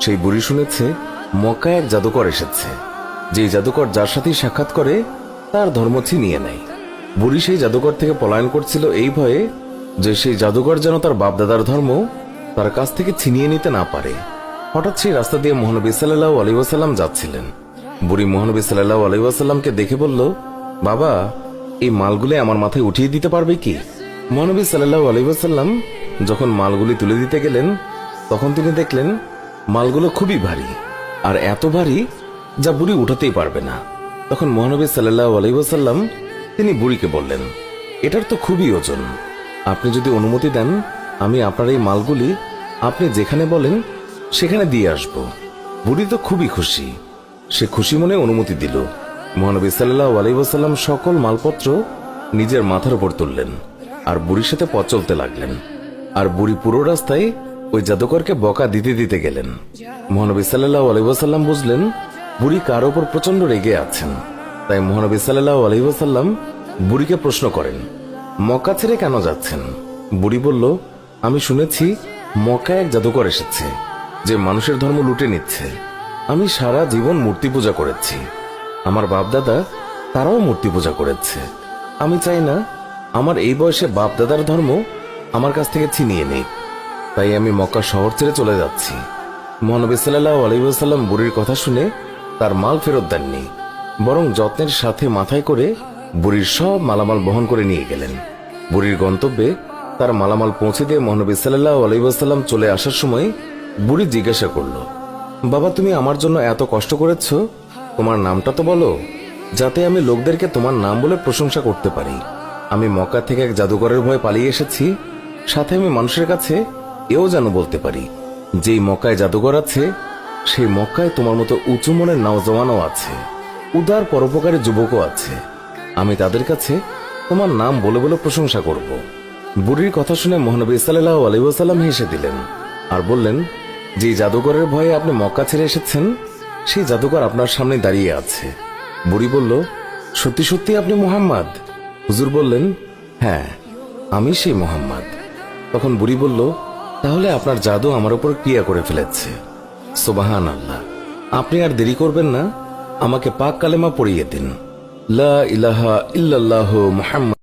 সেই বুড়ি শুনেছে মক্কায় এক জাদুকর এসেছে। যে জাদুকর যার সাথেই সাক্ষাৎ করে তার ধর্ম ছিনিয়ে নেয়। বুড়ি সেই জাদুকর থেকে পলায়ন করছিল এই ভয়ে যে সেই জাদুকর যেন তার বাপদাদার ধর্ম তার কাছ থেকে ছিনিয়ে নিতে না পারে। হঠাৎ সেই রাস্তা দিয়ে মহানবী সাল্লাল্লাহু আলাইহি ওয়াসাল্লাম যাচ্ছিলেন। বুড়ি মহানবী সাল্লাল্লাহু আলাইহি ওয়াসাল্লামকে দেখে বলল, বাবা, এই মালগুলি আমার মাথায় উঠিয়ে দিতে পারবে কি? মহানবী সাল্লাল্লাহু আলাইহি ওয়াসাল্লাম যখন মালগুলি তুলে দিতে গেলেন তখন তিনি দেখলেন মালগুলো খুবই ভারী, আর এত ভারী যা বুড়ি উঠাতেই পারবে না। তখন মহানবী সাল্লাল্লাহু আলাইহি ওয়াসাল্লাম তিনি বুড়িকে বললেন, এটার তো খুবই ওজন, আপনি যদি অনুমতি দেন আমি আপনার এই মালগুলি আপনি যেখানে বলেন সেখানে দিয়ে আসব। বুড়ি তো খুবই খুশি, সে খুশি মনে অনুমতি দিল। মহানবী সাল্লাল্লাহু আলাইহি ওয়াসাল্লাম সকল মালপত্র নিজের মাথার উপর তুললেন আর বুড়ির সাথে পথ চলতে লাগলেন। আর বুড়ি পুরো রাস্তায় ওই জাদুকরকে বকা দিতে দিতে গেলেন। মহানবী সাল্লাল্লাহু আলাইহি ওয়াসাল্লাম বুঝলেন বুড়ি কার ওপর প্রচন্ড রেগে আছেন। তাই মহানবী সাল্লাল্লাহু আলাইহি ওয়াসাল্লাম বুড়িকে প্রশ্ন করেন, মক্কা ছেড়ে কেন যাচ্ছেন? বুড়ি বলল, আমি শুনেছি মক্কায় এক জাদুকর এসেছে যে মানুষের ধর্ম লুটে নিচ্ছে। আমি সারা জীবন মূর্তি পূজা করেছি, আমার বাপদাদা তারাও মূর্তি পূজা করেছে। আমি চাই না আমার এই বয়সে বাপদাদার ধর্ম আমার কাছ থেকে ছিনিয়ে নিক, তাই আমি মক্কা শহর ছেড়ে চলে যাচ্ছি। মহানবী সাল্লাল্লাহু আলাইহি ওয়াসাল্লাম বুড়ির কথা শুনে তার মাল ফেরত দেননি, বরং যত্নের সাথে মাথায় করে বুড়ির সব মালামাল বহন করে নিয়ে গেলেন। বুড়ির গন্তব্যে তার মালামাল পৌঁছে দিয়ে মহানবী সাল্লাল্লাহু আলাইহি ওয়াসাল্লাম চলে আসার সময় বুড়ি জিজ্ঞাসা করল, বাবা, তুমি আমার জন্য এত কষ্ট করেছ, তোমার নামটা তো বলো, যাতে আমি লোকদেরকে তোমার নাম বলে প্রশংসা করতে পারি। আমি মক্কা থেকে এক জাদুকরের ভয়ে পালিয়ে এসেছি, সাথে আমি মানুষের কাছে এও যেন বলতে পারি যেই মক্কায় জাদুকর আছে সেই মক্কায় তোমার মতো উঁচু মনের নওজওয়ানও আছে, উদার পরোপকারী যুবকও আছে। আমি তাদের কাছে তোমার নাম বলে বলে প্রশংসা করব। বুড়ির কথা শুনে মহানবী সাল্লাল্লাহু আলাইহি ওয়াসাল্লাম হেসে দিলেন আর বললেন, যে জাদুকরের ভয়ে আপনি মক্কা ছেড়ে এসেছেন সেই জাদুকর আপনার সামনে দাঁড়িয়ে আছে। বুড়ি বলল, সত্যি সত্যি আপনি মুহাম্মদ? হুজুর বললেন, হ্যাঁ, আমি সেই মুহাম্মদ। তখন বুড়ি বলল, তাহলে আপনার জাদু আমার উপর ক্রিয়া করে ফেলেছে। সুবহানাল্লাহ, আপনি আর দেরি করবেন না, আমাকে পাক কালেমা পড়িয়ে দিন, লা ইলাহা ইল্লাল্লাহু মুহাম্মাদ।